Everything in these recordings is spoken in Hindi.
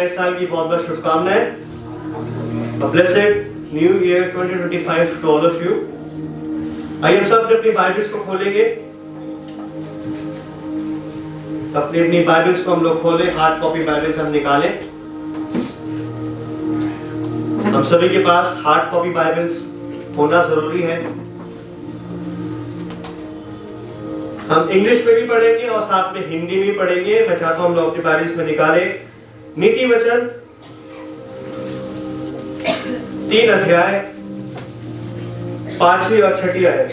नए साल की बहुत बहुत शुभकामनाएं। Blessed new year 2025 to all of you. आइए हम सब अपनी बाइबल्स को खोलेंगे। अपनी बाइबल्स को हम लोग खोलें, हार्ड कॉपी बाइबल्स हम निकालें। हम सभी के पास हार्ड कॉपी बाइबल्स होना जरूरी है। हम इंग्लिश में भी पढ़ेंगे और साथ में हिंदी में भी पढ़ेंगे। मैं चाहता हूं हम लोग अपनी बाइबल्स में निकालें नीति वचन 3 अध्याय 5वीं और 6ठी आयत।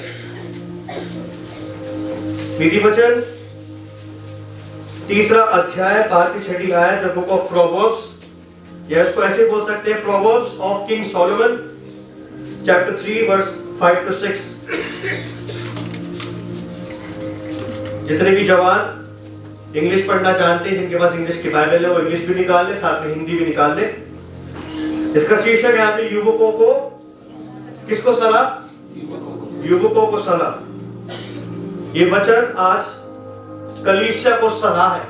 नीति वचन 3 अध्याय 5वीं 6ठी आयत, द बुक ऑफ प्रोवर्ब्स, या इसको ऐसे बोल सकते हैं proverbs of King Solomon, chapter 3 verse 5 to 6। जितने भी जवान इंग्लिश पढ़ना जानते हैं, जिनके पास इंग्लिश की बाइबल है, वो इंग्लिश भी निकाल ले, साथ में हिंदी भी निकाल ले। इसका शीर्षक है यहाँ पे युवकों को, किसको सलाह? युवकों को सलाह। ये वचन आज कलीसिया को सलाह है,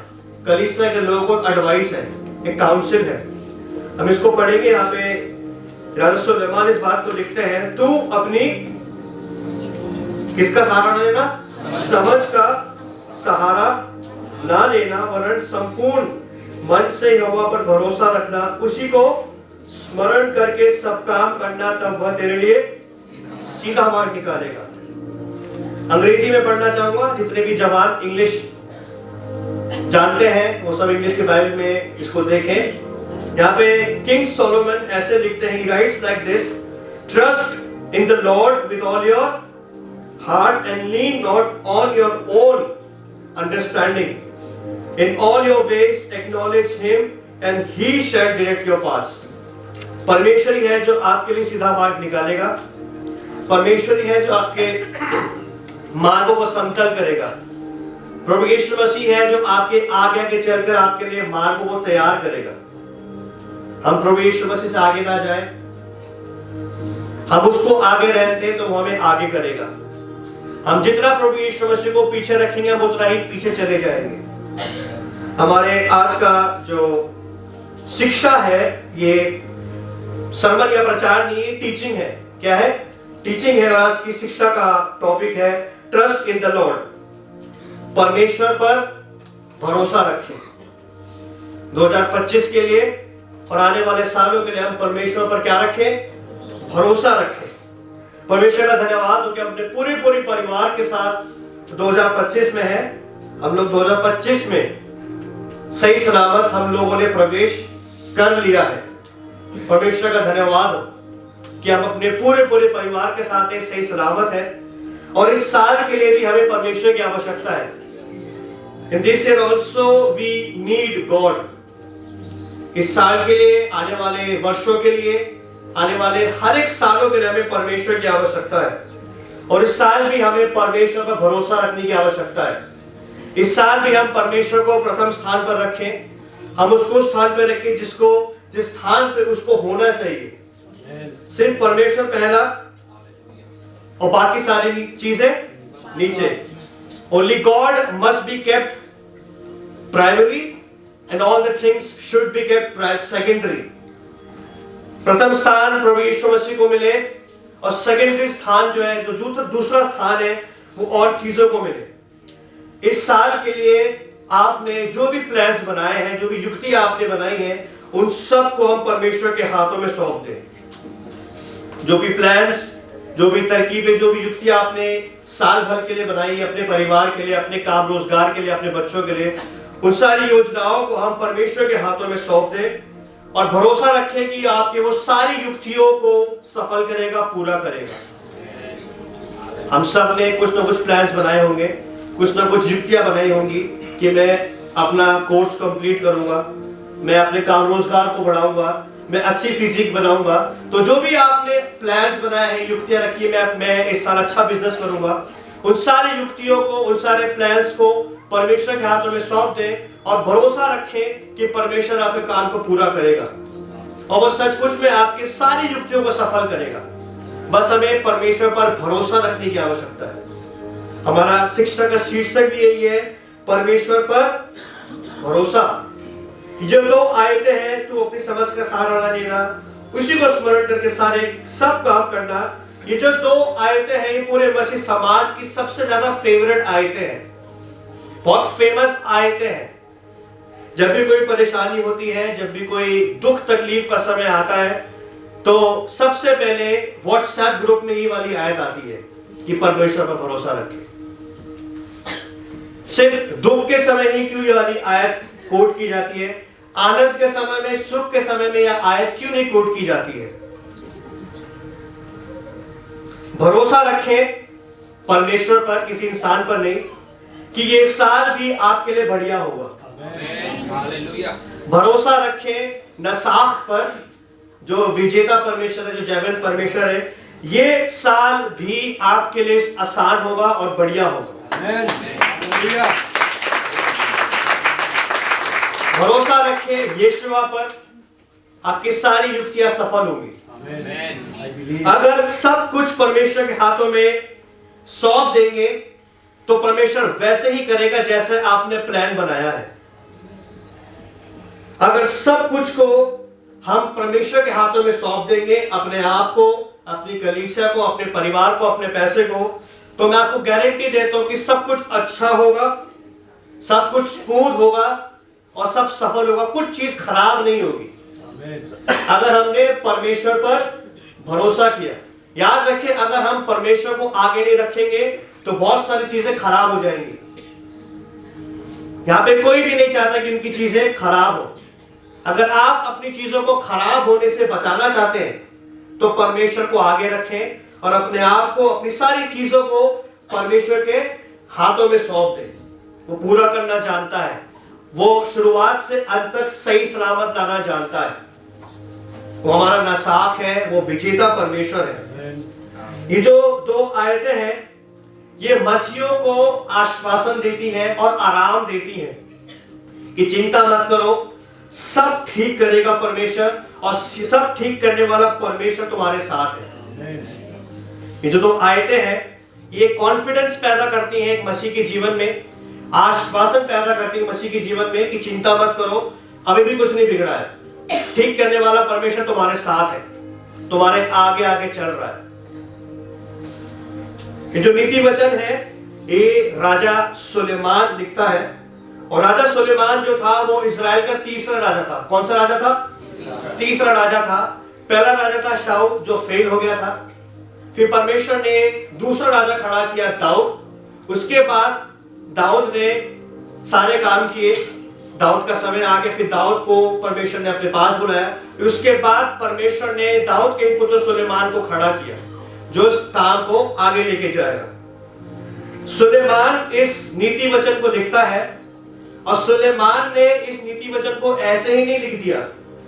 कलीसिया के लोगों को एडवाइस है, एक काउंसिल है। हम इसको पढ़ेंगे। यहाँ पे राजा सुलेमान इस बात को लिखते हैं, तू अपनी किसका सहारा न लेना? समझ का सहारा ना लेना, वरन संपूर्ण मन से यहोवा पर भरोसा रखना, उसी को स्मरण करके सब काम करना, तब वह तेरे लिए सीधा मार्ग निकालेगा। अंग्रेजी में पढ़ना चाहूंगा। जितने भी जवान इंग्लिश जानते हैं वो सब इंग्लिश के बाइबल में इसको देखें। यहाँ पे किंग सोलोमन ऐसे लिखते हैं, he writes like this, trust in the Lord with all your heart and lean not on your own understanding. In all your ways acknowledge him and he shall direct your paths. परमेश्वर ही है जो आपके लिए सीधा मार्ग निकालेगा। परमेश्वर ही है जो आपके मार्गों को समतल करेगा। प्रभु यीशु मसीह है जो आपके आगे आगे चलकर आपके लिए मार्गों को तैयार करेगा। हम प्रभु यीशु मसीह से आगे ना जाए, हम उसको आगे रहते तो वो हमें आगे करेगा। हम जितना प्रभु यीशु मसीह को पीछे रखेंगे, हम उतना ही पीछे चले जाएंगे। हमारे आज का जो शिक्षा है, ये सर्मन या प्रचार नहीं, टीचिंग है। क्या है? टीचिंग है। और आज की शिक्षा का टॉपिक है ट्रस्ट इन द लॉर्ड। परमेश्वर पर भरोसा रखें। 2025 के लिए और आने वाले सालों के लिए हम परमेश्वर पर क्या रखें? भरोसा रखें। परमेश्वर का धन्यवाद हो कि हम अपने पूरे परिवार के साथ 2025 में है। हम लोग 2025 में सही सलामत हम लोगों ने प्रवेश कर लिया है। परमेश्वर का धन्यवाद हो कि हम अपने पूरे परिवार के साथ सही सलामत है। और इस साल के लिए भी हमें परमेश्वर की आवश्यकता है। In this year also we need God. इस साल के लिए, आने वाले वर्षों के लिए, आने वाले हर एक सालों के लिए हमें परमेश्वर की आवश्यकता है। और इस साल भी हमें परमेश्वर पर भरोसा रखने की आवश्यकता है। इस साल भी हम परमेश्वर को प्रथम स्थान पर रखें। हम उसको स्थान पर रखें जिस स्थान पे उसको होना चाहिए। सिर्फ परमेश्वर पहला और बाकी सारी चीजें नीचे। Only God must be kept primary and all the things should be kept secondary. प्रथम स्थान प्रभु यीशु मसीह को मिले और सेकेंडरी स्थान जो है, जो दूसरा स्थान है, वो और चीजों को मिले। इस साल के लिए आपने जो भी प्लान्स बनाए हैं, जो भी युक्ति आपने बनाई है, उन सब को हम परमेश्वर के हाथों में सौंप दें। जो भी प्लान्स, जो भी तरकीबें, जो भी युक्ति आपने साल भर के लिए बनाई है, अपने परिवार के लिए, अपने काम रोजगार के लिए, अपने बच्चों के लिए, उन सारी योजनाओं को हम परमेश्वर के हाथों में सौंप दें और भरोसा रखें कि आपके वो सारी युक्तियों को सफल करेगा, पूरा करेगा। हम सब ने कुछ ना कुछ प्लान्स बनाए होंगे, कुछ ना कुछ युक्तियां बनाई होंगी कि मैं अपना कोर्स कंप्लीट करूंगा, मैं अपने काम रोजगार को बढ़ाऊंगा, मैं अच्छी फिजिक बनाऊंगा। तो जो भी आपने प्लान्स बनाए हैं, युक्तियां रखी है, मैं इस साल अच्छा बिजनेस करूंगा, उन सारी युक्तियों को, उन सारे प्लान्स को परमेश्वर के हाथों में सौंप दें और भरोसा रखें कि परमेश्वर आपके काम को पूरा करेगा और वो सचमुच में आपकी सारी युक्तियों को सफल करेगा। बस हमें परमेश्वर पर भरोसा रखने की आवश्यकता है। हमारा शिक्षा का शीर्षक भी यही है, परमेश्वर पर भरोसा। जो 2 आयतें हैं, तू अपनी समझ का सहारा ना लेना, उसी को स्मरण करके सारे सब काम करना। ये जो 2 आयतें हैं, ये पूरे मसीह समाज की सबसे ज्यादा फेवरेट आयतें हैं, बहुत फेमस आयतें हैं। जब भी कोई परेशानी होती है, जब भी कोई दुख तकलीफ का समय आता है, तो सबसे पहले व्हाट्सएप ग्रुप में ये वाली आयत आती है कि परमेश्वर पर भरोसा रखें। सिर्फ दुख के समय ही क्यों ये वाली आयत कोट की जाती है? आनंद के समय में, सुख के समय में यह आयत क्यों नहीं कोट की जाती है? भरोसा रखें परमेश्वर पर, किसी इंसान पर नहीं, कि ये साल भी आपके लिए बढ़िया होगा। भरोसा रखें नसाख पर, जो विजेता परमेश्वर है, जो जयवंत परमेश्वर है, ये साल भी आपके लिए आसान होगा और बढ़िया होगा। भरोसा रखें यीशुआ पर, आपकी सारी युक्तियां सफल होंगी। अगर सब कुछ परमेश्वर के हाथों में सौंप देंगे तो परमेश्वर वैसे ही करेगा जैसे आपने प्लान बनाया है। अगर सब कुछ को हम परमेश्वर के हाथों में सौंप देंगे, अपने आप को, अपनी कलीसिया को, अपने परिवार को, अपने पैसे को, तो मैं आपको गारंटी देता हूं कि सब कुछ अच्छा होगा, सब कुछ स्मूथ होगा और सब सफल होगा, कुछ चीज खराब नहीं होगी। अगर हमने परमेश्वर पर भरोसा किया। याद रखें, अगर हम परमेश्वर को आगे नहीं रखेंगे तो बहुत सारी चीजें खराब हो जाएंगी। यहां पे कोई भी नहीं चाहता कि उनकी चीजें खराब हो। अगर आप अपनी चीजों को खराब होने से बचाना चाहते हैं तो परमेश्वर को आगे रखें और अपने आप को, अपनी सारी चीजों को परमेश्वर के हाथों में सौंप दें। वो पूरा करना जानता है, वो शुरुआत से अंत तक सही सलामत लाना जानता है। वो हमारा नसाख है, वो विजेता परमेश्वर है। ये जो 2 आयतें हैं, ये मसीहों को आश्वासन देती है और आराम देती है कि चिंता मत करो, सब ठीक करेगा परमेश्वर, और सब ठीक करने वाला परमेश्वर तुम्हारे साथ है। ये जो 2 आयतें हैं, ये कॉन्फिडेंस पैदा करती हैं एक मसीह के जीवन में, आश्वासन पैदा करती है मसीह के जीवन में कि चिंता मत करो, अभी भी कुछ नहीं बिगड़ा है, ठीक करने वाला परमेश्वर तुम्हारे साथ है, तुम्हारे आगे आगे चल रहा है। ये जो नीति वचन है, ये राजा सुलेमान लिखता है, और राजा सुलेमान जो था वो इजराइल का 3रा राजा था। कौन सा राजा था? 3रा राजा था। पहला राजा था शाऊल, जो फेल हो गया था। फिर परमेश्वर ने दूसरा राजा खड़ा किया, दाऊद। उसके बाद दाऊद ने सारे काम किए, दाऊद का समय आ गया, फिर दाऊद को परमेश्वर ने अपने पास बुलाया। उसके बाद परमेश्वर ने दाऊद के पुत्र सुलेमान को खड़ा किया, जो इस काम को आगे लेके जाएगा। सुलेमान इस नीति वचन को लिखता है, और सुलेमान ने इस नीति वचन को ऐसे ही नहीं लिख दिया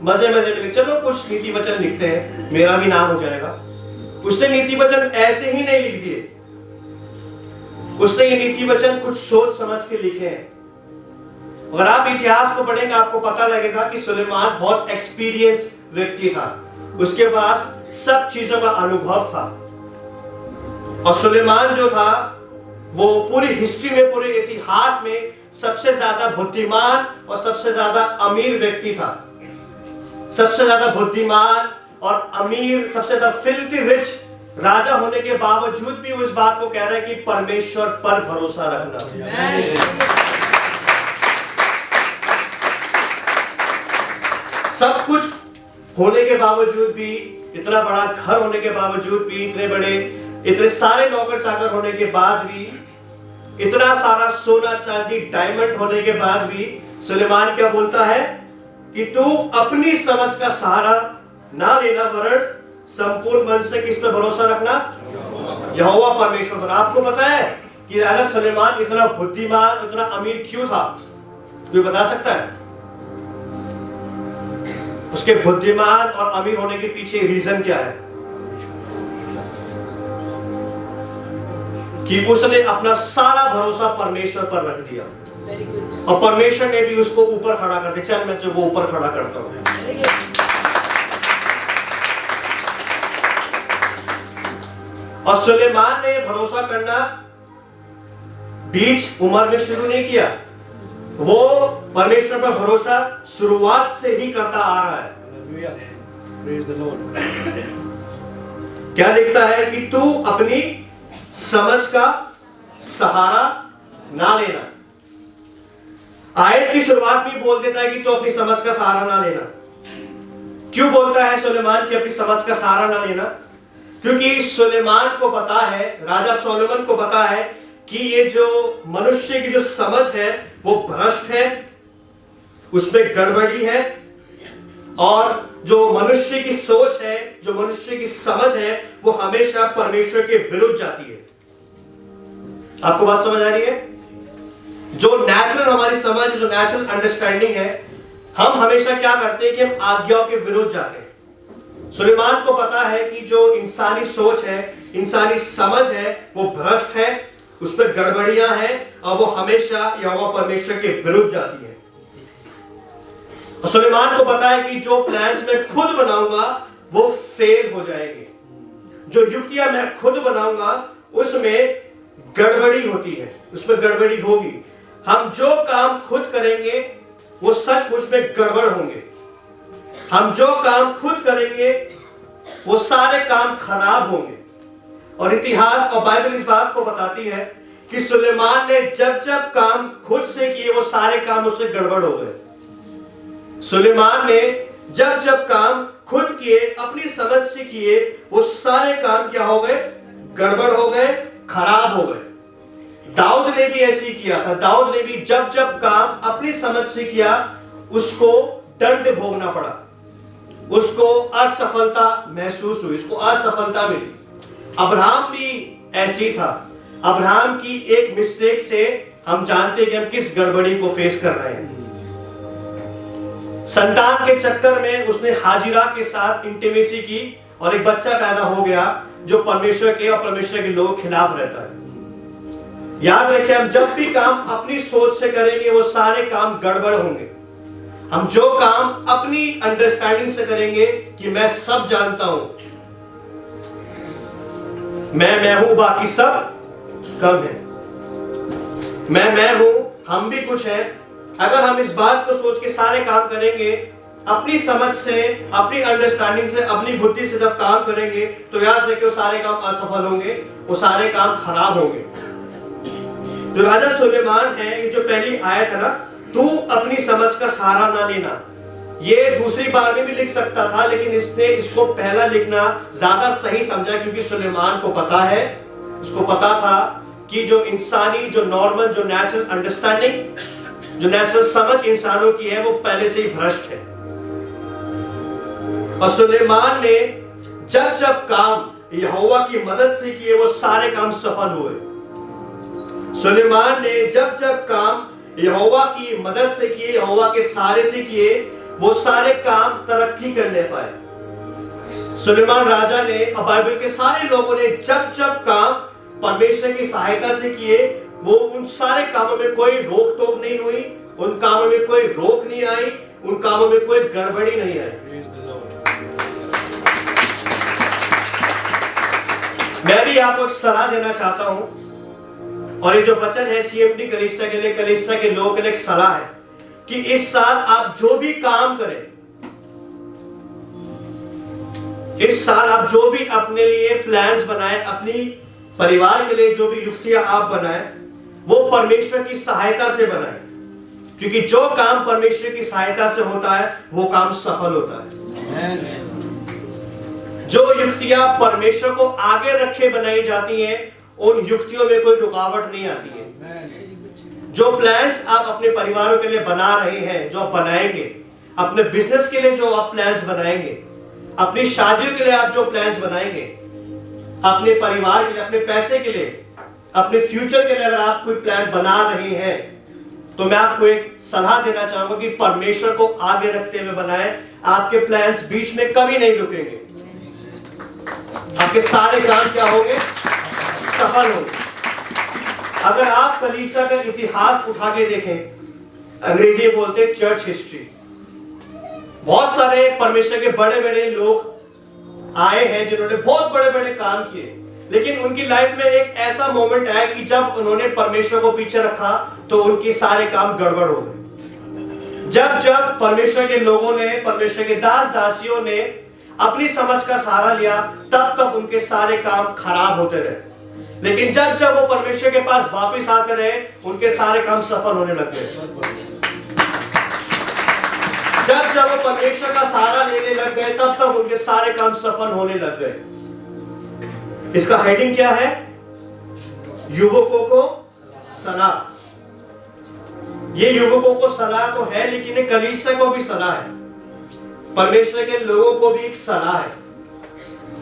मजे मजे में, चलो कुछ नीति वचन लिखते हैं, मेरा भी नाम हो जाएगा। उसने नीति वचन ऐसे ही नहीं लिख दिए, उसने ये नीति वचन कुछ सोच समझ के लिखे हैं। अगर आप इतिहास को पढ़ेंगे आपको पता लगेगा कि सुलेमान बहुत एक्सपीरियंस्ड व्यक्ति था, उसके पास सब चीजों का अनुभव था। और सुलेमान जो था वो पूरी हिस्ट्री में, पूरे इतिहास में सबसे ज्यादा बुद्धिमान और सबसे ज्यादा अमीर व्यक्ति था। सबसे ज्यादा बुद्धिमान और अमीर, सबसे ज्यादा फिल्थी रिच राजा होने के बावजूद भी वो इस बात को कह रहा है कि परमेश्वर पर भरोसा रखना। सब कुछ होने के बावजूद भी, इतना बड़ा घर होने के बावजूद भी, इतने सारे नौकर चाकर होने के बाद भी, इतना सारा सोना चांदी डायमंड होने के बाद भी, सुलेमान क्या बोलता है कि तू अपनी समझ का सहारा ना लेना, वरन संपूर्ण मन से किस पे भरोसा रखना? यहोवा परमेश्वर पर। आपको पता है कि राजा सुलेमान इतना बुद्धिमान, इतना अमीर क्यों था? कोई बता सकता है? उसके बुद्धिमान और अमीर होने के पीछे रीजन क्या है? कि उसने अपना सारा भरोसा परमेश्वर पर रख दिया, और परमेश्वर ने भी उसको ऊपर खड़ा कर दिया। चल मैं तुझको ऊपर खड़ा करता हूं। और सुलेमान ने भरोसा करना बीच उम्र में शुरू नहीं किया, वो परमेश्वर पर भरोसा शुरुआत से ही करता आ रहा है। Praise the Lord. क्या लिखता है कि तू अपनी समझ का सहारा ना लेना। आयत की शुरुआत में बोल देता है कि तू अपनी समझ का सहारा ना लेना। क्यों बोलता है सुलेमान कि अपनी समझ का सहारा ना लेना? क्योंकि सुलेमान को पता है, राजा सोलोमन को पता है कि ये जो मनुष्य की जो समझ है वो भ्रष्ट है, उसमें गड़बड़ी है, और जो मनुष्य की सोच है, जो मनुष्य की समझ है, वो हमेशा परमेश्वर के विरुद्ध जाती है। आपको बात समझ आ रही है? जो नेचुरल हमारी समझ है, जो नेचुरल अंडरस्टैंडिंग है, हम हमेशा क्या करते हैं कि हम आज्ञाओं के विरुद्ध जाते हैं। सुलेमान को पता है कि जो इंसानी सोच है, इंसानी समझ है, वो भ्रष्ट है, उसमें गड़बड़ियां हैं, और वो हमेशा यहोवा परमेश्वर के विरुद्ध जाती है। और सुलेमान को पता है कि जो प्लान्स मैं खुद बनाऊंगा वो फेल हो जाएंगे। जो युक्तियां मैं खुद बनाऊंगा उसमें गड़बड़ी होती है, उसमें गड़बड़ी होगी। हम जो काम खुद करेंगे वो सचमुच में गड़बड़ होंगे। हम जो काम खुद करेंगे वो सारे काम खराब होंगे। और इतिहास और बाइबल इस बात को बताती है कि सुलेमान ने जब जब काम खुद से किए वो सारे काम उससे गड़बड़ हो गए। सुलेमान ने जब जब काम खुद किए, अपनी समझ से किए, वो सारे काम क्या हो गए? गड़बड़ हो गए, खराब हो गए। दाऊद ने भी ऐसे ही किया था। दाऊद ने भी जब जब काम अपनी समझ से किया उसको दंड भोगना पड़ा, उसको असफलता महसूस हुई, उसको असफलता मिली। अब्राहम भी ऐसे ही था। अब्राहम की एक मिस्टेक से हम जानते हैं कि हम किस गड़बड़ी को फेस कर रहे हैं। संतान के चक्कर में उसने हाजिरा के साथ इंटीमेसी की और एक बच्चा पैदा हो गया जो परमेश्वर के और परमेश्वर के लोगों के खिलाफ रहता है। याद रखें, हम जब भी काम अपनी सोच से करेंगे वो सारे काम गड़बड़ होंगे। हम जो काम अपनी अंडरस्टैंडिंग से करेंगे कि मैं सब जानता हूं, मैं हूं, बाकी सब कम है, मैं हूं, हम भी कुछ है। अगर हम इस बात को सोच के सारे काम करेंगे, अपनी समझ से, अपनी अंडरस्टैंडिंग से, अपनी बुद्धि से जब काम करेंगे, तो याद रखिए वो सारे काम असफल होंगे, वो सारे काम खराब होंगे। जो राजा सुलेमान है, ये जो पहली आयत है ना, तू अपनी समझ का सहारा ना लेना, ये दूसरी बार में भी लिख सकता था, लेकिन इसने इसको पहला लिखना ज्यादा सही समझा, क्योंकि सुलेमान को पता है, उसको पता था कि जो इंसानी, जो नॉर्मल, जो नेचुरल अंडरस्टैंडिंग, जो नेचुरल समझ इंसानों की है वो पहले से ही भ्रष्ट है। और सुलेमान ने जब जब काम यहोवा की मदद से किए वो सारे काम सफल हुए। सुलेमान ने जब जब काम यहोवा की मदद से किए, यहोवा के सहारे से किए, वो सारे काम तरक्की करने पाए। सुलेमान राजा ने और बाइबल के सारे लोगों ने जब जब काम परमेश्वर की सहायता से किए, वो उन सारे कामों में कोई रोक टोक नहीं हुई, उन कामों में कोई रोक नहीं आई, उन कामों में कोई गड़बड़ी नहीं आई। मैं भी आपको एक सलाह देना चाहता हूं, और ये जो वचन है सीएमडी कलीसिया के लिए, कलीसिया के लोगों के लिए एक सलाह है कि इस साल आप जो भी काम करें, इस साल आप जो भी अपने लिए प्लान्स बनाए, अपनी परिवार के लिए जो भी युक्तियां आप बनाए, वो परमेश्वर की सहायता से बनाए, क्योंकि जो काम परमेश्वर की सहायता से होता है वो काम सफल होता है। जो युक्तियां परमेश्वर को आगे रखे बनाई जाती हैं, उन युक्तियों में कोई रुकावट नहीं आती है। जो प्लान्स आप अपने परिवारों के लिए बना रहे हैं, जो आप बनाएंगे, अपने बिजनेस के लिए जो आप प्लान्स बनाएंगे, अपनी शादियों के लिए आप जो प्लान्स बनाएंगे, अपने परिवार के लिए, अपने पैसे के लिए, अपने फ्यूचर के लिए अगर आप कोई प्लान बना रहे हैं, तो मैं आपको एक सलाह देना चाहूंगा कि परमेश्वर को आगे रखते हुए बनाएं। आपके प्लान्स बीच में कभी नहीं रुकेंगे, आपके सारे काम क्या होंगे? सफल होंगे। अगर आप कलीसिया का इतिहास उठा के देखें, अंग्रेजी में बोलते हैं चर्च हिस्ट्री, बहुत सारे परमेश्वर के बड़े बड़े लोग आए हैं जिन्होंने बहुत बड़े बड़े काम किए, लेकिन उनकी लाइफ में एक ऐसा मोमेंट आया कि जब उन्होंने परमेश्वर को पीछे रखा तो उनके सारे काम गड़बड़ हो गए। जब जब परमेश्वर के लोगों ने, परमेश्वर के दास दासियों ने अपनी समझ का सहारा लिया, तब तब उनके सारे काम खराब होते रहे। लेकिन जब जब वो परमेश्वर के पास वापस आते रहे, उनके सारे काम सफल होने लग गए। जब जब वो परमेश्वर का सहारा लेने लग गए, तब तब उनके सारे काम सफल होने लग गए। इसका हेडिंग क्या है? युवकों को सलाह। ये युवकों को सलाह तो है, लेकिन ये कलीसिया को भी सलाह है, परमेश्वर के लोगों को भी एक सलाह है।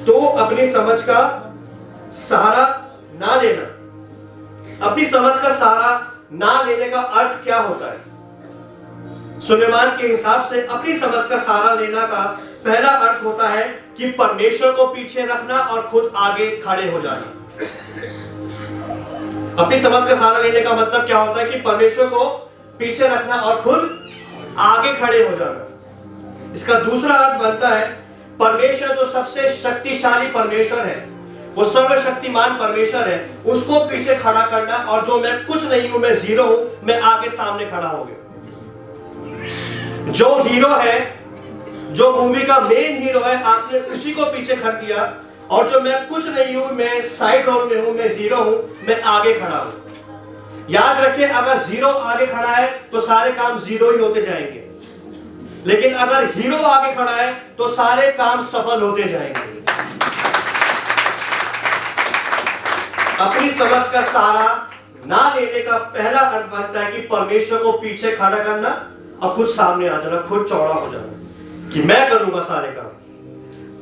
तो अपनी समझ का सहारा ना लेना। अपनी समझ का सहारा ना लेने का अर्थ क्या होता है? सुलेमान के हिसाब से अपनी समझ का सहारा लेना का पहला अर्थ होता है कि परमेश्वर को पीछे रखना और खुद आगे खड़े हो जाना। अपनी समझ का सहारा लेने का मतलब क्या होता है? कि परमेश्वर को पीछे रखना और खुद आगे खड़े हो जाना। इसका दूसरा अर्थ बनता है, परमेश्वर जो सबसे शक्तिशाली परमेश्वर है, वो सर्वशक्तिमान परमेश्वर है, उसको पीछे खड़ा करना, और जो मैं कुछ नहीं हूं, मैं जीरो हूं, मैं आगे सामने खड़ा हो गया। जो हीरो है, जो मूवी का मेन हीरो है, आपने उसी को पीछे खड़ दिया, और जो मैं कुछ नहीं हूं, मैं साइड रोल में हूं, मैं जीरो हूं, मैं आगे खड़ा हूं। याद रखिए, अगर जीरो आगे खड़ा है तो सारे काम जीरो ही होते जाएंगे, लेकिन अगर हीरो आगे खड़ा है तो सारे काम सफल होते जाएंगे। अपनी समझ का सहारा ना लेने का पहला अर्थ बनता है कि परमेश्वर को पीछे खड़ा करना और खुद सामने आ जाना, खुद चौड़ा हो जाना कि मैं करूंगा सारे काम।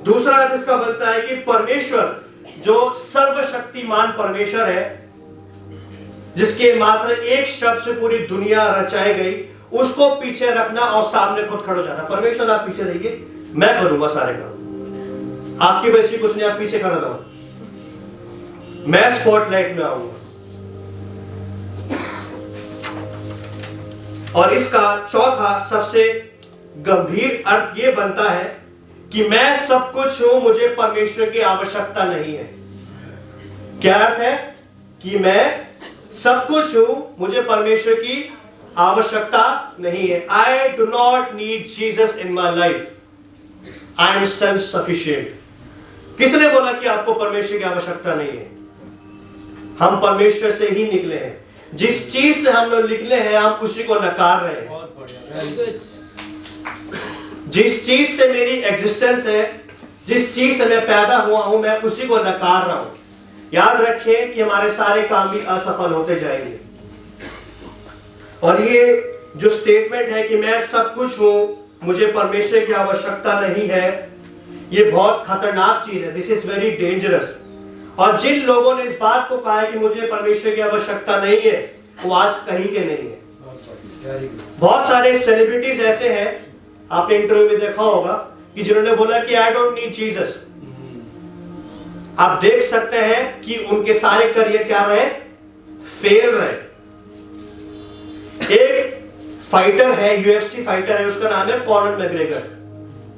दूसरा अर्थ इसका बनता है कि परमेश्वर जो सर्वशक्तिमान परमेश्वर है, जिसके मात्र एक शब्द से पूरी दुनिया रचाई गई, उसको पीछे रखना और सामने खुद खड़े हो जाना। परमेश्वर आप पीछे रहिए, मैं करूंगा सारे काम, आपकी वजह से कुछ नहीं, आप पीछे खड़ा रहो, मैं स्पॉटलाइट में आऊंगा। और इसका चौथा सबसे गंभीर अर्थ यह बनता है कि मैं सब कुछ हूं, मुझे परमेश्वर की आवश्यकता नहीं है। क्या अर्थ है? कि मैं सब कुछ हूं, मुझे परमेश्वर की आवश्यकता नहीं है। I do not need Jesus in my life, I am self sufficient. किसने बोला कि आपको परमेश्वर की आवश्यकता नहीं है? हम परमेश्वर से ही निकले हैं। जिस चीज से हम लोग निकले हैं, हम उसी को नकार रहे हैं। जिस चीज से मेरी एग्जिस्टेंस है, जिस चीज से मैं पैदा हुआ हूं, मैं उसी को नकार रहा हूं। याद रखें कि हमारे सारे काम भी असफल होते जाएंगे। और ये जो स्टेटमेंट है कि मैं सब कुछ हूं, मुझे परमेश्वर की आवश्यकता नहीं है, ये बहुत खतरनाक चीज है। This is very dangerous. और जिन लोगों ने इस बात को कहा है कि मुझे परमेश्वर की आवश्यकता नहीं है, वो आज कहीं के नहीं है। बहुत सारे सेलिब्रिटीज ऐसे हैं, आपने इंटरव्यू में देखा होगा, कि जिन्होंने बोला कि आई डोंट नीड जीसस। आप देख सकते हैं कि उनके सारे करियर क्या रहे? फेल रहे। एक फाइटर है, यूएफसी फाइटर है, उसका नाम है कॉनर मैग्रेगर,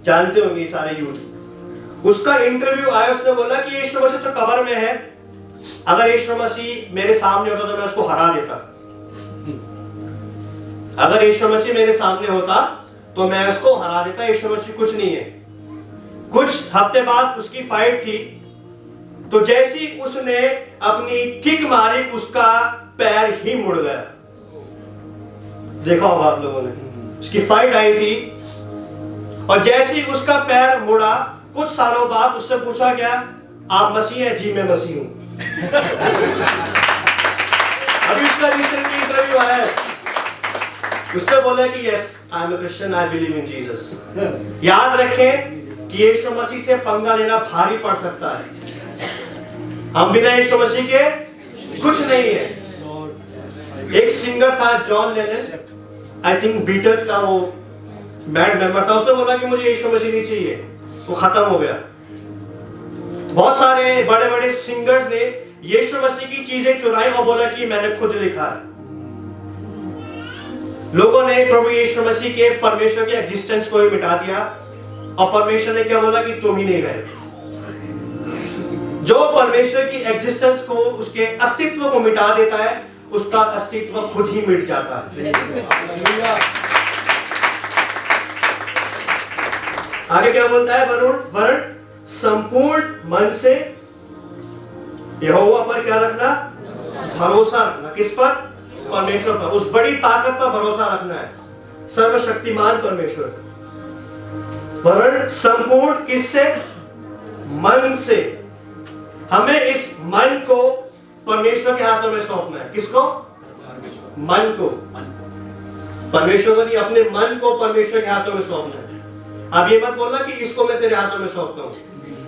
जानते होंगे ये सारे यूथ। उसका इंटरव्यू आया, उसने बोला कि यीशु मसीह तो कब्र में है, अगर यीशु मसीह मेरे सामने होता तो मैं उसको हरा देता। अगर यीशु मसीह मेरे सामने होता तो मैं उसको हरा देता। यीशु मसीह कुछ नहीं है। कुछ हफ्ते बाद उसकी फाइट थी, तो जैसी उसने अपनी किक मारी, उसका पैर ही मुड़ गया। देखा होगा आप लोगों ने, उसकी फाइट आई थी और जैसी उसका पैर मुड़ा, कुछ सालों बाद उससे पूछा गया, आप मसीह हैं? जी मैं मसीह हूं। अभी उसका रिसेंटली इंटरव्यू आया है, उसने बोला कि yes I am a Christian, I believe in Jesus. याद रखें कि यीशु मसीह से पंगा लेना भारी पड़ सकता है। हम बिना यीशु मसीह के कुछ नहीं है। एक सिंगर था John Lennon, I think Beatles का वो बैंड मेंबर था, उसने बोला कि मुझे यीशु मसीह नहीं चाहिए, वो खत्म हो गया। बहुत सारे बड़े बड़े सिंगर्स ने यीशु मसीह की चीजें चुराई और बोला कि मैंने खुद लिखा है। लोगों ने प्रभु यीशु मसीह के परमेश्वर के एग्जिस्टेंस को ही मिटा दिया, और परमेश्वर ने क्या बोला कि तुम ही नहीं रहे। जो परमेश्वर की एग्जिस्टेंस को, उसके अस्तित्व को मिटा देता है, उसका अस्तित्व खुद ही मिट जाता है। आगे क्या बोलता है? वरन संपूर्ण मन से यहोवा पर क्या रखना? भरोसा रखना। किस पर? परमेश्वर पर। उस बड़ी ताकत पर भरोसा रखना है, सर्वशक्तिमान परमेश्वर। वरन संपूर्ण किससे? मन से। हमें इस मन को परमेश्वर के हाथों में सौंपना है। किसको? मन को। परमेश्वर को नहीं, अपने मन को परमेश्वर के हाथों में सौंपना है। अब ये मत बोलना कि इसको मैं तेरे हाथों में सौंपता हूं।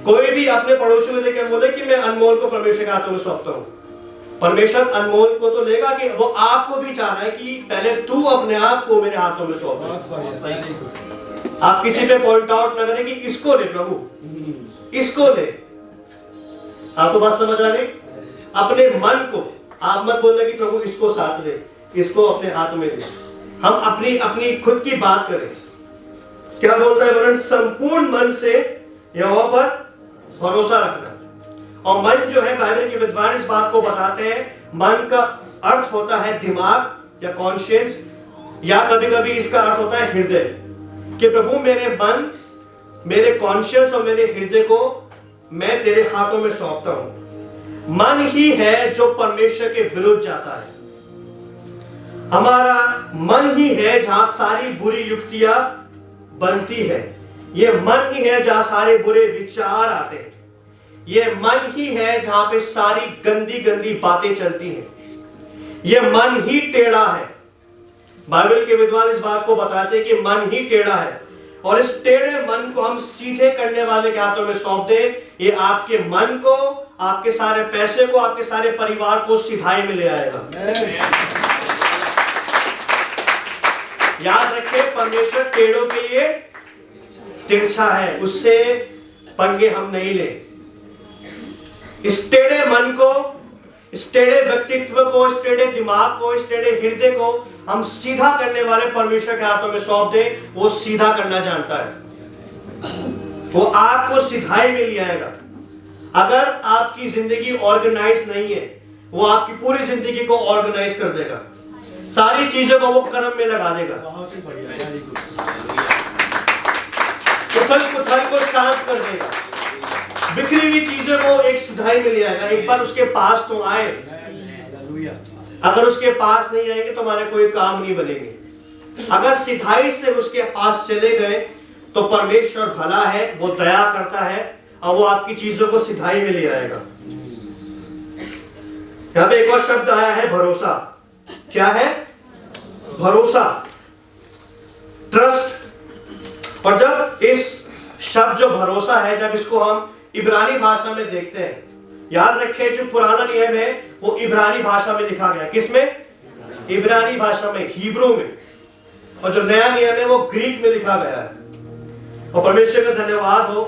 कोई भी अपने पड़ोसी को लेकर बोले कि मैं अनमोल को परमेश्वर के हाथों में सौंपता हूं, परमेश्वर अनमोल को तो लेगा कि वो आपको भी चाह रहा है कि पहले तू अपने आप को मेरे हाथों में सौंप। आप किसी पे पॉइंट आउट न करें कि इसको ले प्रभु, इसको ले। आपको बात समझ आ गई? अपने मन को आप मत बोलना कि प्रभु इसको साथ ले, इसको अपने हाथ में ले। हम अपनी अपनी खुद की बात करें। क्या बोलता है? वरन संपूर्ण मन से यहोवा पर भरोसा रखना। और मन जो है, बाइबल के विद्वान इस बात को बताते हैं, मन का अर्थ होता है दिमाग या कॉन्शियंस, या कभी कभी इसका अर्थ होता है हृदय। कि प्रभु मेरे मन, मेरे कॉन्शियंस और मेरे हृदय को मैं तेरे हाथों में सौंपता हूं। मन ही है जो परमेश्वर के विरुद्ध जाता है। हमारा मन ही है जहां सारी बुरी युक्तियां बनती है। ये मन ही है जहां सारे बुरे विचार आते हैं। ये मन ही है जहां पे सारी गंदी गंदी बातें चलती हैं। ये मन ही टेढ़ा है। बाइबल के विद्वान इस बात को बताते हैं कि मन ही टेढ़ा है, और इस टेढ़े मन को हम सीधे करने वाले के हाथों में सौंप दें। ये आपके मन को, आपके सारे पैसे को, आपके सारे परिवार को सिधाई में ले आएगा। याद रखें, परमेश्वर टेढ़ों के लिए तिरछा है, उससे पंगे हम नहीं ले। इस टेढ़े मन को, इस टेढ़े व्यक्तित्व को, इस टेढ़े दिमाग को, इस टेढ़े हृदय को हम सीधा करने वाले परमेश्वर के हाथों में सौंप दें। वो सीधा करना जानता है, वो आपको सिधाई में ले आएगा। अगर आपकी जिंदगी ऑर्गेनाइज नहीं है, वो आपकी पूरी जिंदगी को ऑर्गेनाइज कर देगा। सारी चीजों को वो कर्म में लगा देगा। उथल पुथल को शांत कर देगा। बिखरी हुई चीजों को एक सिधाई में ले आएगा। एक बार उसके पास तो आए। अगर उसके पास नहीं आएंगे तो हमारे कोई काम नहीं बनेंगे। अगर सिधाई से उसके पास चले गए तो परमेश्वर भला है, वो दया करता है और वो आपकी चीजों को सिधाई में ले आएगा। यहां पे एक और शब्द आया है, भरोसा। क्या है? भरोसा, ट्रस्ट। और जब इस शब्द जो भरोसा है, जब इसको हम इब्रानी भाषा में देखते हैं, याद रखें जो पुराना नियम है वो इब्रानी भाषा में लिखा गया। किसमें? इब्रानी भाषा में, हिब्रू में। और जो नया नियम है वो ग्रीक में लिखा गया है। और परमेश्वर का धन्यवाद हो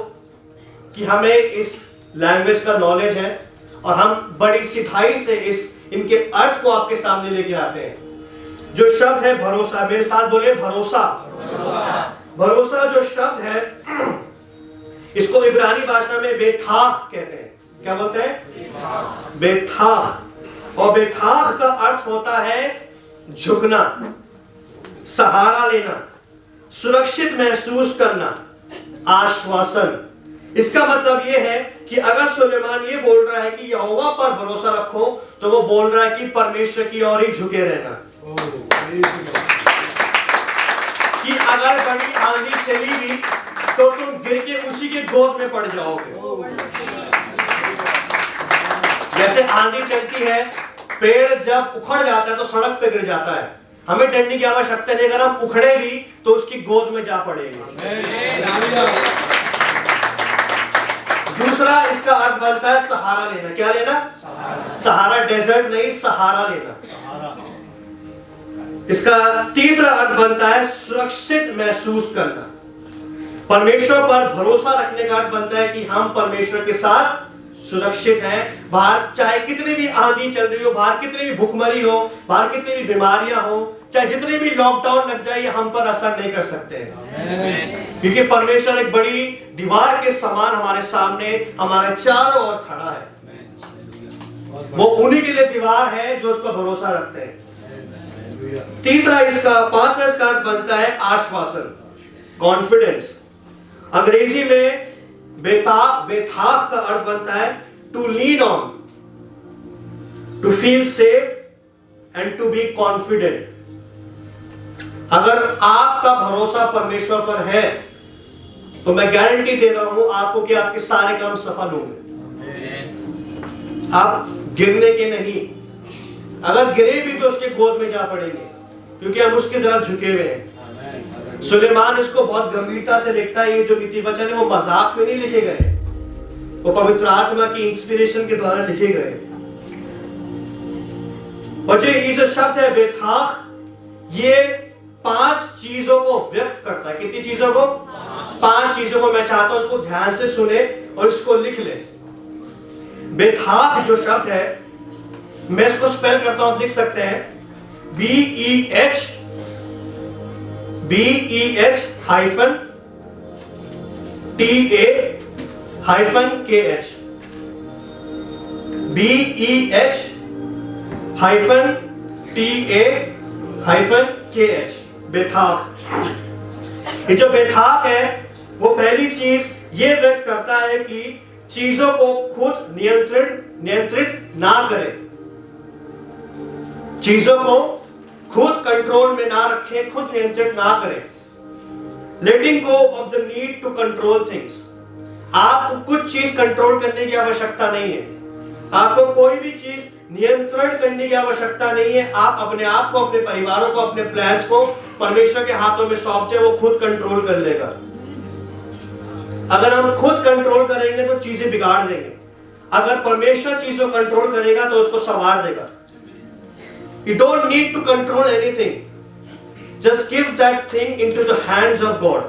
कि हमें इस लैंग्वेज का नॉलेज है और हम बड़ी सिधाई से इनके अर्थ को आपके सामने लेके आते हैं। जो शब्द है भरोसा, मेरे साथ बोलिए भरोसा। भरोसा जो शब्द है, इसको इब्रानी भाषा में बेथाह कहते हैं। क्या बोलते हैं? बेथाह। और बेथाह का अर्थ होता है झुकना, सहारा लेना, सुरक्षित महसूस करना, आश्वासन। इसका मतलब यह है कि अगर सुलेमान ये बोल रहा है कि यहोवा पर भरोसा रखो, तो वो बोल रहा है कि परमेश्वर की ओर ही झुके रहना। कि अगर बड़ी आंधी चली भी तो तुम गिर के उसी के गोद में पड़ जाओगे। जैसे आंधी चलती है, पेड़ जब उखड़ जाता है तो सड़क पे गिर जाता है, हमें डरने की आवश्यकता नहीं। अगर हम उखड़े भी तो उसकी गोद में जा पड़ेंगे। दूसरा इसका अर्थ बनता है सहारा लेना। क्या लेना? सहारा। डेजर्ट नहीं, सहारा लेना। इसका तीसरा अर्थ बनता है सुरक्षित महसूस करना। परमेश्वर पर भरोसा रखने का अर्थ बनता है कि हम परमेश्वर के साथ सुरक्षित हैं। बाहर चाहे कितनी भी आंधी चल रही हो, बाहर कितनी भी भुखमरी हो, बाहर कितनी भी बीमारियां हो, चाहे जितने भी लॉकडाउन लग जाए, ये हम पर असर नहीं कर सकते हैं। क्योंकि परमेश्वर एक बड़ी दीवार के समान हमारे सामने, हमारे चारों ओर खड़ा है। वो उन्हीं के लिए दीवार है जो उस पर भरोसा रखते हैं। तीसरा इसका, पांचवा इसका अर्थ बनता है आश्वासन, कॉन्फिडेंस। अंग्रेजी में बेथाक का अर्थ बनता है to lean on, to feel safe and to be confident. अगर आपका भरोसा परमेश्वर पर है तो मैं गारंटी दे रहा हूं आपको कि आपके सारे काम सफल होंगे। आप गिरने के नहीं, अगर गिरे भी तो उसके गोद में जा पड़ेंगे, क्योंकि हम उसकी तरफ झुके हुए हैं। सुलेमान इसको बहुत गंभीरता से लिखता है। ये जो नीति वचन है वो मजाक में नहीं लिखे गए, वो पवित्र आत्मा की इंस्पिरेशन के द्वारा लिखे गए। और ये जो शब्द है बेथाक, ये 5 चीजों को व्यक्त करता है। कितनी चीजों को? 5 चीजों को। मैं चाहता हूं उसको ध्यान से सुने और इसको लिख ले। बेथाक जो शब्द है, मैं इसको स्पेल करता हूं, आप लिख सकते हैं BEH hyphen TA hyphen KH, BEH hyphen TA hyphen KH, बेथाक। ये जो बेथाक है वो पहली चीज ये व्यक्त करता है कि चीजों को खुद नियंत्रित ना करें, चीजों को खुद कंट्रोल में ना रखें, खुद नियंत्रित ना करें। Letting go of the need to control things. आपको कुछ चीज कंट्रोल करने की आवश्यकता नहीं है, आपको कोई भी चीज नियंत्रण करने की आवश्यकता नहीं है। आप अपने आप को, अपने परिवारों को, अपने प्लान्स को परमेश्वर के हाथों में सौंपते, वो खुद कंट्रोल कर लेगा। अगर हम खुद कंट्रोल करेंगे तो चीजें बिगाड़ देंगे, अगर परमेश्वर चीजों को कंट्रोल करेगा तो उसको संवार देगा। You don't need to control anything. Just give that thing into the hands of God.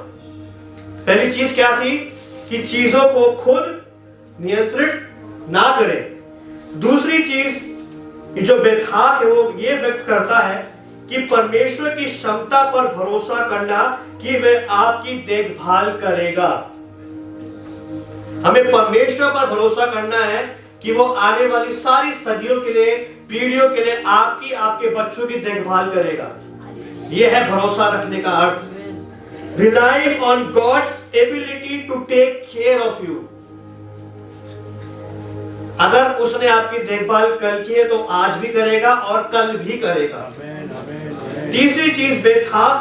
पहली चीज क्या थी कि चीजों को खुद नियंत्रित ना करें। दूसरी चीज जो बेथाक है वो ये व्यक्त करता है कि परमेश्वर की क्षमता पर भरोसा करना कि वह आपकी देखभाल करेगा। हमें परमेश्वर पर भरोसा करना है कि वो आने वाली सारी सदियों के लिए, पीढ़ियों के लिए आपकी, आपके बच्चों की देखभाल करेगा। यह है भरोसा रखने का अर्थ। Relying on God's ability to take care of you. अगर उसने आपकी देखभाल कल की है तो आज भी करेगा और कल भी करेगा। तीसरी चीज बेथाक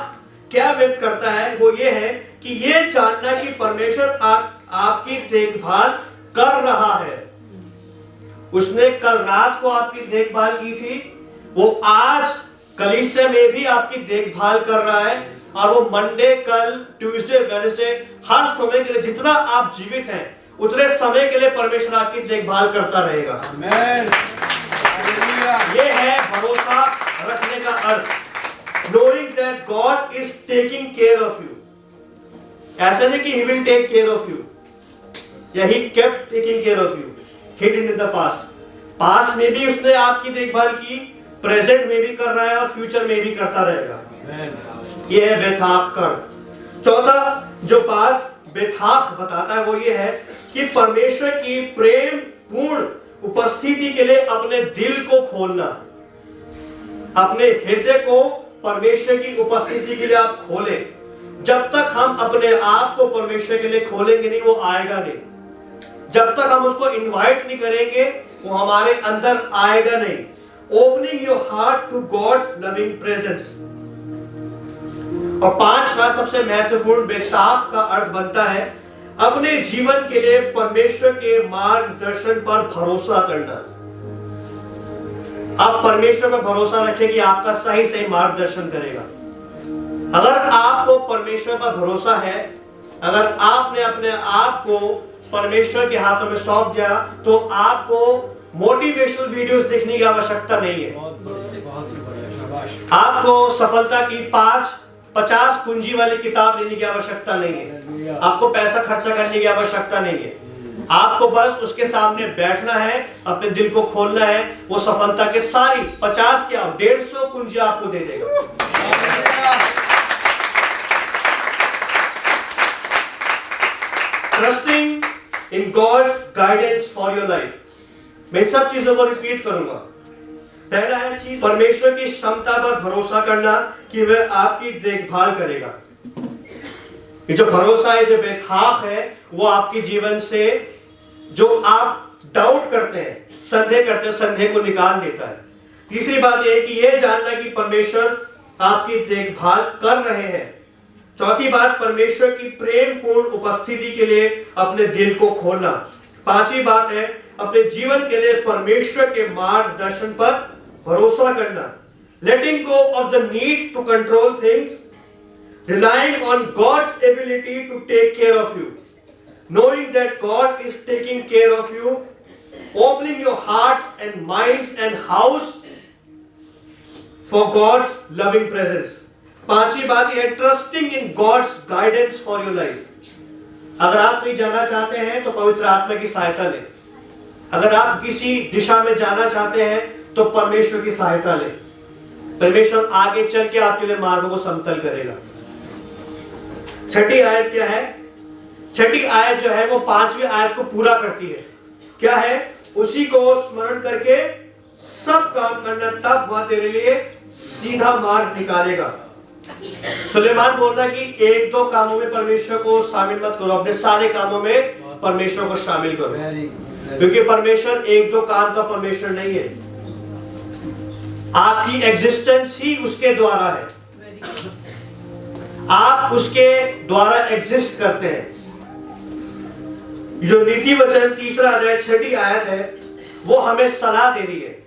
क्या व्यक्त करता है वो ये है कि ये जानना कि परमेश्वर आपकी देखभाल कर रहा है। उसने कल रात को आपकी देखभाल की थी, वो आज कलीसिया में भी आपकी देखभाल कर रहा है, और वो मंडे, कल, ट्यूसडे, वेडनेसडे, हर समय के लिए जितना आप जीवित हैं उतने समय के लिए परमेश्वर आपकी देखभाल करता रहेगा। आमीन। ये है भरोसा रखने का अर्थ। Knowing that God is taking care of you. ऐसा नहीं कि He will take care of you, या He kept taking care of you. Hidden in the past. Past में भी उसने आपकी देखभाल की, प्रेजेंट में भी कर रहा है और फ्यूचर में भी करता रहेगा। यह है बेथाक का अर्थ। चौथा जो बात बेथाक बताता है वो ये है कि परमेश्वर की प्रेम पूर्ण उपस्थिति के लिए अपने दिल को खोलना, अपने हृदय को परमेश्वर की उपस्थिति के लिए आप खोलें। जब तक हम अपने आप को परमेश्वर के लिए खोलेंगे नहीं, वो आएगा नहीं। जब तक हम उसको इनवाइट नहीं करेंगे वो हमारे अंदर आएगा नहीं। Opening your heart to God's loving presence. और 5वां सबसे महत्वपूर्ण बेथाक का अर्थ बनता है अपने जीवन के लिए परमेश्वर के मार्गदर्शन पर भरोसा करना। आप परमेश्वर पर भरोसा रखें कि आपका सही सही मार्गदर्शन करेगा। अगर आपको परमेश्वर पर भरोसा है, अगर आपने अपने आप को परमेश्वर के हाथों में सौंप दिया, तो आपको मोटिवेशनल वीडियोस देखने की आवश्यकता नहीं है। आपको सफलता की 50 कुंजी वाली किताब लेने की आवश्यकता नहीं है। आपको पैसा खर्चा करने की आवश्यकता नहीं है। आपको बस उसके सामने बैठना है, अपने दिल को खोलना है, वो सफलता के सारी 50 क्या 150 कुंजी आपको दे देगा। Trusting in God's guidance for your life. मैं इन सब चीजों को रिपीट करूंगा। पहला है चीज परमेश्वर की क्षमता पर भरोसा करना कि वह आपकी देखभाल करेगा। ये जो भरोसा है, जो बेथाक है, वो आपके जीवन से जो आप डाउट करते हैं, संदेह करते हैं, संदेह को निकाल देता है। तीसरी बात यह है कि यह जानना कि परमेश्वर आपकी देखभाल कर रहे हैं। चौथी बात, परमेश्वर की प्रेम पूर्ण उपस्थिति के लिए अपने दिल को खोलना। पांचवी बात है, अपने जीवन के लिए परमेश्वर के मार्गदर्शन पर भरोसा करना। Letting go of the need to control things, relying on God's ability to take care of you, knowing that God is taking care of you, opening your hearts and minds and house for God's loving presence. पांचवी बात यह है, trusting in God's guidance for your life. अगर आप कहीं जाना चाहते हैं तो पवित्र आत्मा की सहायता लें। अगर आप किसी दिशा में जाना चाहते हैं तो परमेश्वर की सहायता लें। परमेश्वर आगे चल के आपके लिए मार्गों को समतल करेगा। छठी आयत क्या है? छठी आयत जो है वो पांचवी आयत को पूरा करती है। क्या है? उसी को स्मरण करके सब काम करना, तब वह तेरे लिए सीधा मार्ग निकालेगा। सुलेमान बोल रहा है कि एक दो कामों में परमेश्वर को शामिल मत करो, अपने सारे कामों में परमेश्वर को शामिल करो, क्योंकि परमेश्वर एक दो काम का परमेश्वर नहीं है। आपकी एग्जिस्टेंस ही उसके द्वारा है, आप उसके द्वारा एग्जिस्ट करते हैं। जो नीति वचन तीसरा अध्याय छठी आयत है वो हमें सलाह दे रही है,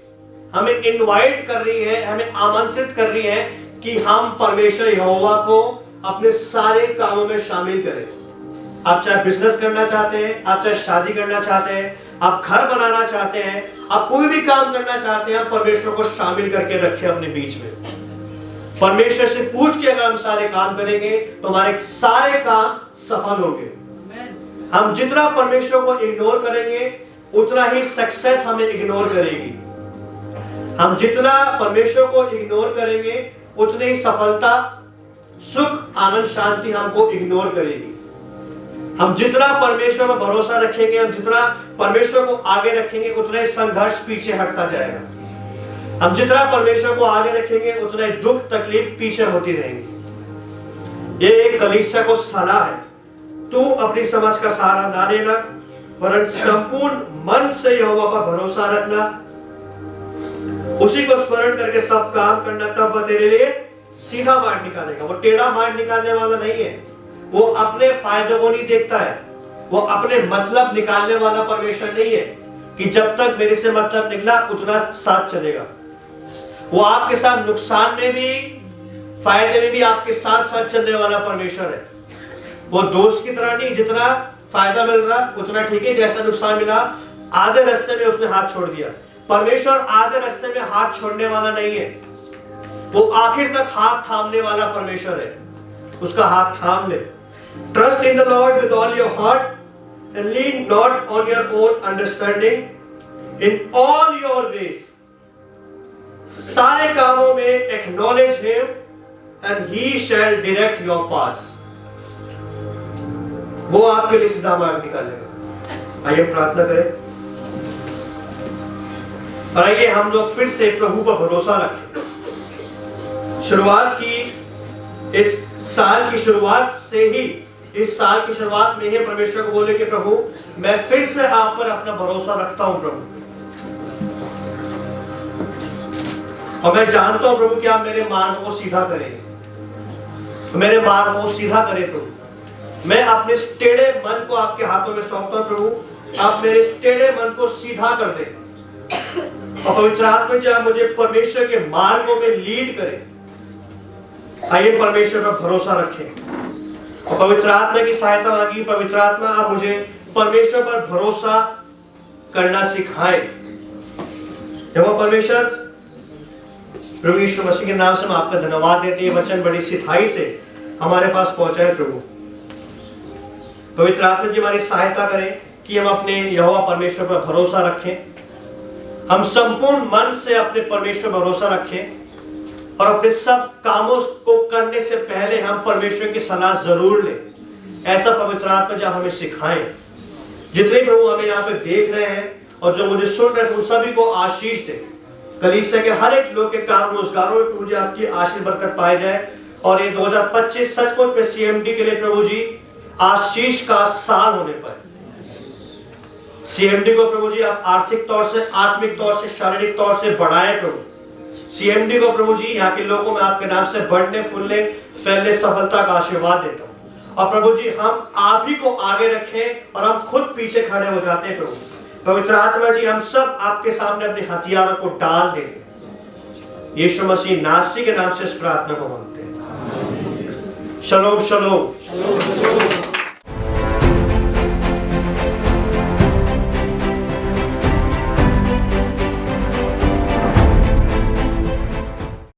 हमें इनवाइट कर रही है, हमें आमंत्रित कर रही है कि हम परमेश्वर यहोवा को अपने सारे कामों में शामिल करें। आप चाहे बिजनेस करना चाहते हैं, आप चाहे शादी करना चाहते हैं, आप घर बनाना चाहते हैं, आप कोई भी काम करना चाहते हैं, आप परमेश्वर को शामिल करके रखें अपने बीच में। परमेश्वर से पूछ के अगर हम सारे काम करेंगे तो हमारे सारे काम सफल होंगे। हम जितना परमेश्वर को इग्नोर करेंगे उतना ही सक्सेस हमें इग्नोर करेगी। हम जितना परमेश्वर को इग्नोर करेंगे उतनी ही सफलता, सुख, आनंद, शांति हमको इग्नोर करेगी। हम जितना परमेश्वर पर भरोसा रखेंगे, हम जितना परमेश्वर को आगे रखेंगे, उतना ही संघर्ष पीछे हटता जाएगा। हम जितना परमेश्वर को आगे रखेंगे उतना ही दुख, तकलीफ पीछे होती रहेंगी। ये एक कलीसिया को सलाह है, तू अपनी समझ का सहारा ना लेना, वरन संपूर्ण मन से यहोवा पर भरोसा रखना, उसी को स्मरण करके सब काम करना, तब वह तेरे लिए सीधा मार्ग निकालेगा। वो टेढ़ा मार्ग निकालने वाला नहीं है, वो अपने फायदों को नहीं देखता है, वो अपने मतलब निकालने वाला परमेश्वर नहीं है कि जब तक मेरे से मतलब निकला उतना साथ चलेगा। वो आपके साथ नुकसान में भी, फायदे में भी आपके साथ साथ चलने वाला परमेश्वर है। वो दोस्त की तरह नहीं, जितना फायदा मिल रहा उतना ठीक है, जैसा नुकसान मिला आधे रास्ते में उसने हाथ छोड़ दिया। परमेश्वर आधे रास्ते में हाथ छोड़ने वाला नहीं है, वो आखिर तक हाथ थामने वाला परमेश्वर है। उसका हाथ थाम ले। Trust in the Lord with all your heart and lean not on your own understanding, in all your ways. सारे कामों में acknowledge him and he shall direct your paths. वो आपके लिए सीधा मार्ग निकालेगा। आइए प्रार्थना करें और आइए हम लोग फिर से प्रभु पर भरोसा रखें। शुरुआत की, इस साल की शुरुआत से ही, इस साल की शुरुआत में ही परमेश्वर को बोले कि प्रभु मैं फिर से आप पर अपना भरोसा रखता हूं प्रभु, और मैं जानता हूं प्रभु कि आप मेरे मार्ग को सीधा करें, मेरे मार्ग को सीधा करें प्रभु। मैं अपने टेढ़े मन को आपके हाथों में सौंपता हूं प्रभु, आप मेरे टेढ़े मन को सीधा कर दें और पवित्र आत्मा जो मुझे परमेश्वर के मार्गों में लीड करें। आइए परमेश्वर पर भरोसा रखें और पवित्र आत्मा की सहायता मांगी। पवित्र आत्मा आप मुझे परमेश्वर पर भरोसा करना सिखाए। जब परमेश्वर, प्रभु यीशु मसीह के नाम से हम आपका धन्यवाद देते हैं, वचन बड़ी सिधाई से हमारे पास पहुंचाए प्रभु। पवित्र आत्मा जी हमारी सहायता करें कि हम अपने यहोवा परमेश्वर पर भरोसा रखें, हम संपूर्ण मन से अपने परमेश्वर पर भरोसा रखें और अपने सब कामों को करने से पहले हम परमेश्वर की सलाह जरूर लें। ऐसा पवित्र आत्मा जी हमें सिखाएं। जितने प्रभु हमें यहाँ पे देख रहे हैं और जो मुझे सुन रहे हैं उन सभी को आशीष दे। कलीसिया के हर एक लोग के काम रोजगारों में मुझे आपकी आशीष बरकत पाई जाए और ये 2025 सचमुच में CMD के लिए प्रभु जी आशीष का साल होने पर CMD को प्रभु जी आप आर्थिक तौर से, आत्मिक तौर से, शारीरिक तौर से बढ़ाए प्रभु। CMD को प्रभु जी यहाँ के लोगों में आपके नाम से बढ़ने, फूलने, फैलने, सफलता का आशीर्वाद देता हूँ। और प्रभु जी हम आप ही को आगे रखें और हम खुद पीछे खड़े हो जाते हैं प्रभु। पवित्र आत्मा जी हम सब आपके सामने अपने हथियारों को डाल देते हैं। यीशु मसीह नासरी के नाम से इस प्रार्थना को मांगते हैं। शलोम शलोम।